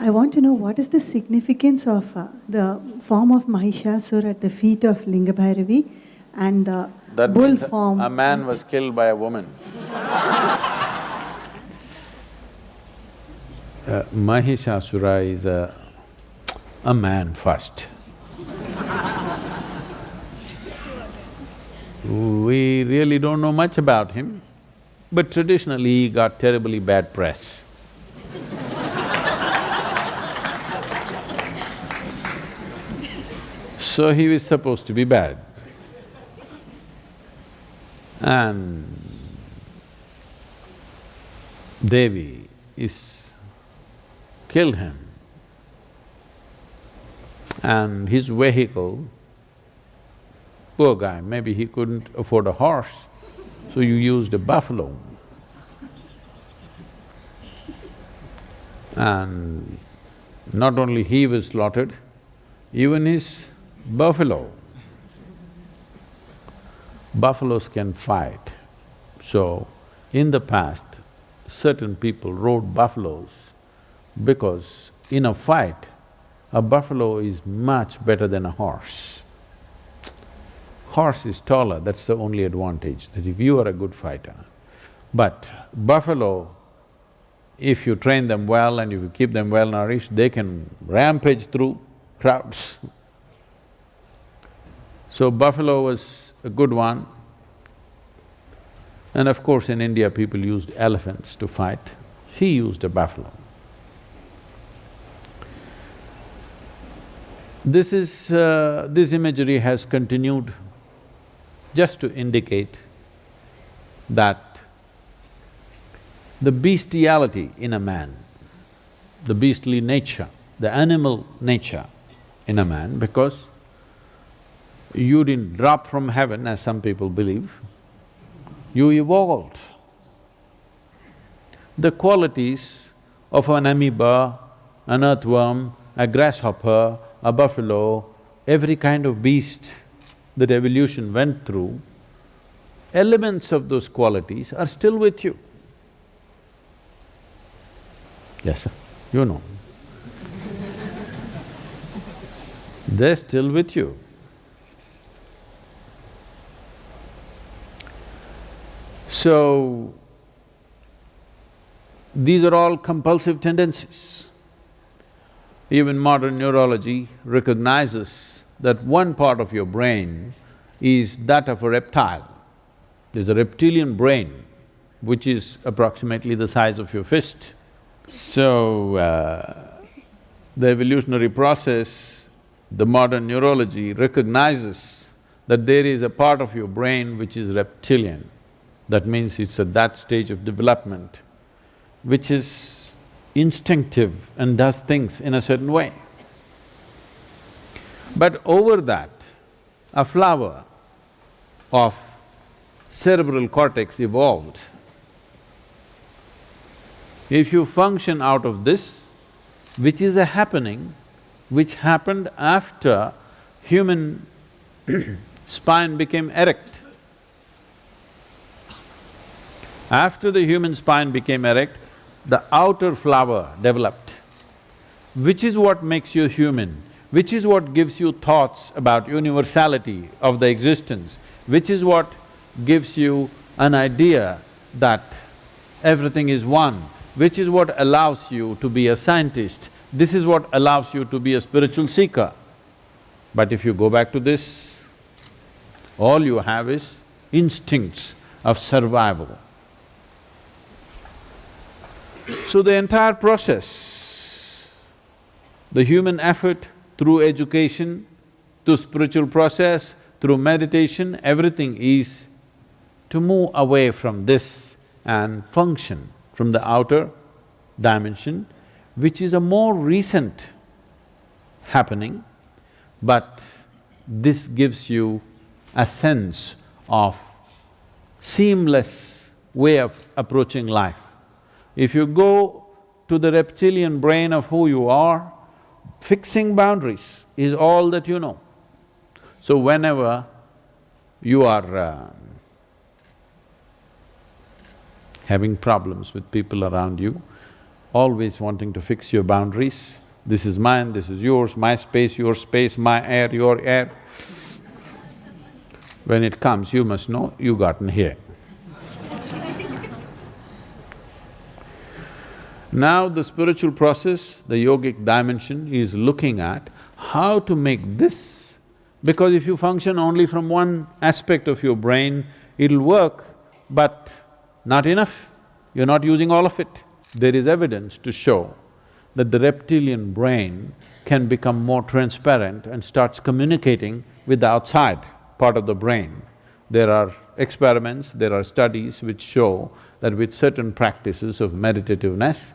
I want to know what is the significance of the form of Mahishasura at the feet of Lingabhairavi and the That bull means form. a man was killed by a woman. Mahishasura is a man first. We really don't know much about him, but traditionally he got terribly bad press. So he was supposed to be bad. And Devi killed him. And his vehicle, poor guy, maybe he couldn't afford a horse, so you used a buffalo. And not only he was slaughtered, even his buffalo. Buffaloes can fight. So, in the past, certain people rode buffaloes because in a fight, a buffalo is much better than a horse. Horse is taller, that's the only advantage, that if you are a good fighter. But buffalo, if you train them well and if you keep them well nourished, they can rampage through crowds. So buffalo was a good one. And of course in India people used elephants to fight. He used a buffalo. This imagery has continued just to indicate that the bestiality in a man, the beastly nature, the animal nature in a man, because you didn't drop from heaven as some people believe, you evolved. The qualities of an amoeba, an earthworm, a grasshopper, a buffalo, every kind of beast that evolution went through, elements of those qualities are still with you. Yes, sir, you know. They're still with you. So, these are all compulsive tendencies. Even modern neurology recognizes that one part of your brain is that of a reptile. There's a reptilian brain, which is approximately the size of your fist. So, the evolutionary process, the modern neurology recognizes that there is a part of your brain which is reptilian. That means it's at that stage of development, which is instinctive and does things in a certain way. But over that, a flower of cerebral cortex evolved. If you function out of this, which is a happening, which happened after human spine became erect. After the human spine became erect, the outer flower developed, which is what makes you human, which is what gives you thoughts about universality of the existence, which is what gives you an idea that everything is one, which is what allows you to be a scientist, this is what allows you to be a spiritual seeker. But if you go back to this, all you have is instincts of survival. So the entire process, the human effort through education, through spiritual process, through meditation, everything is to move away from this and function from the outer dimension, which is a more recent happening, but this gives you a sense of seamless way of approaching life. If you go to the reptilian brain of who you are, fixing boundaries is all that you know. So whenever you are having problems with people around you, always wanting to fix your boundaries. This is mine, this is yours, my space, my air, your air. When it comes, you must know you gotten here. Now the spiritual process, the yogic dimension is looking at how to make this, because if you function only from one aspect of your brain, it'll work, but not enough, you're not using all of it. There is evidence to show that the reptilian brain can become more transparent and starts communicating with the outside part of the brain. There are experiments, there are studies which show that with certain practices of meditativeness,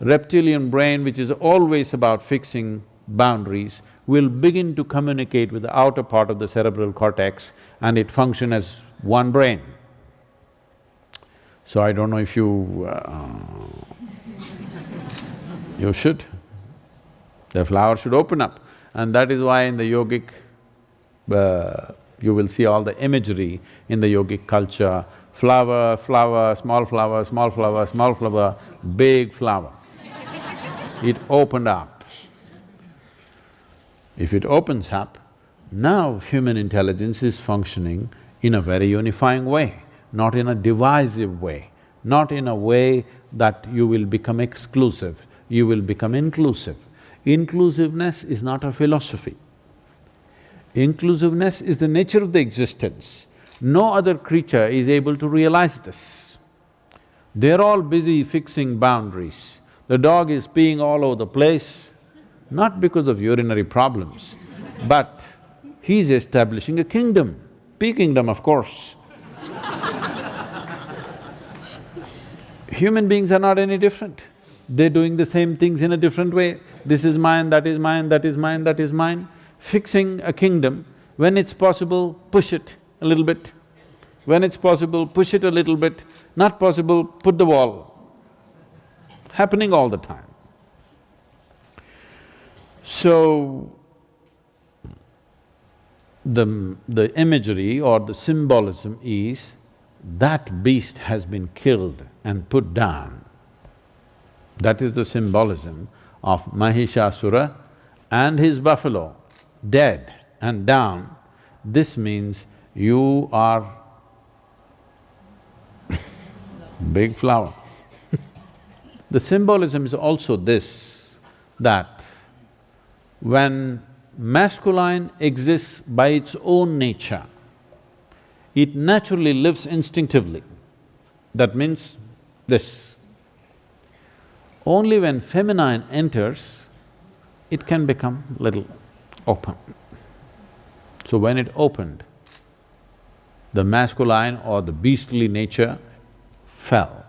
reptilian brain, which is always about fixing boundaries, will begin to communicate with the outer part of the cerebral cortex and it function as one brain. So I don't know if you should. The flower should open up, and that is why in the yogic, you will see all the imagery in the yogic culture, flower, flower, small flower, small flower, small flower, big flower. It opened up. If it opens up, now human intelligence is functioning in a very unifying way, not in a divisive way, not in a way that you will become exclusive, you will become inclusive. Inclusiveness is not a philosophy. Inclusiveness is the nature of the existence. No other creature is able to realize this. They're all busy fixing boundaries. The dog is peeing all over the place, not because of urinary problems, but he's establishing a kingdom, pea kingdom, of course. Human beings are not any different. They're doing the same things in a different way. This is mine, that is mine, that is mine, that is mine. Fixing a kingdom, when it's possible, push it a little bit. When it's possible, push it a little bit. Not possible, put the wall. Happening all the time. So, the imagery or the symbolism is that beast has been killed and put down. That is the symbolism of Mahishasura and his buffalo, dead and down. This means you are big flower. The symbolism is also this, that when masculine exists by its own nature, it naturally lives instinctively. That means this. Only when feminine enters, it can become little open. So when it opened, the masculine or the beastly nature fell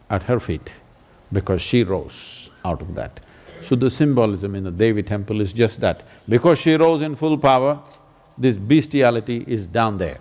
at her feet because she rose out of that. So the symbolism in the Devi temple is just that. Because she rose in full power, this bestiality is down there.